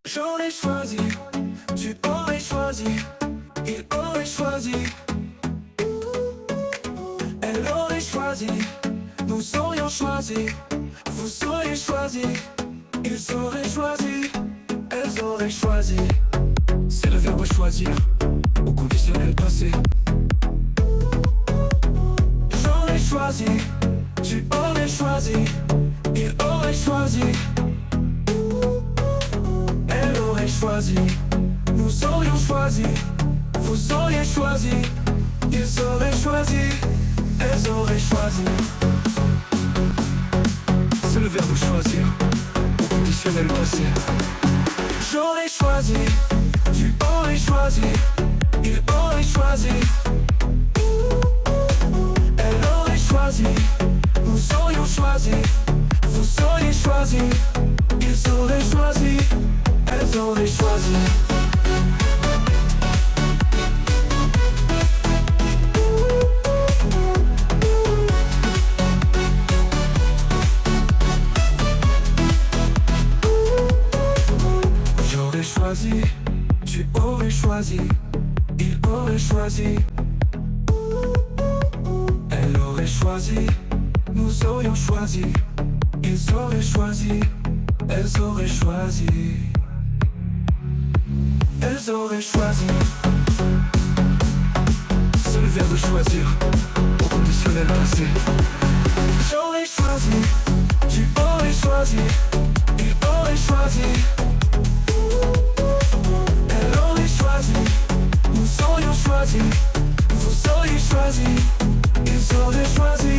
J'aurais choisi, tu aurais choisi, il aurait choisi, elle aurait choisi, nous aurions choisi, vous auriez choisi, ils auraient choisi, elles auraient choisi. C'est le verbe choisir au conditionnel passé. J'aurais choisi, tu aurais choisi, il aurait choisi, elle aurait choisi, nous aurions choisi, vous auriez choisi, ils auraient choisi, elles auraient choisi. C'est le verbe choisir au conditionnel passé. J'aurais choisi, tu aurais choisi, il aurait choisi, elle aurait choisi, nous aurions choisi, vous auriez choisi, ils auraient choisi, elles auraient choisi. J'aurais choisi, tu aurais choisi, il aurait choisi, elle aurait choisi, nous aurions choisi, ils auraient choisi, elles auraient choisi, elles auraient choisi. C'est le verbe choisir au conditionnel passé. J'aurais choisi, tu aurais choisi, il aurait choisi, elle aurait choisi, nous aurions choisi, vous auriez choisi, ils auraient choisi,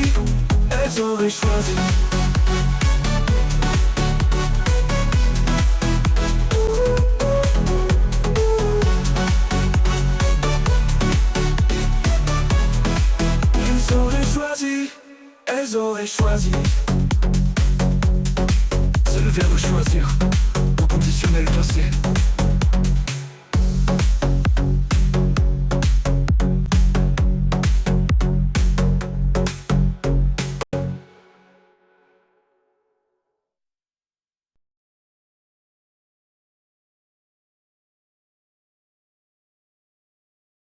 elles auraient choisi. Ils auraient choisi, elles auraient choisi. C'est le verbe choisir au conditionnel passé.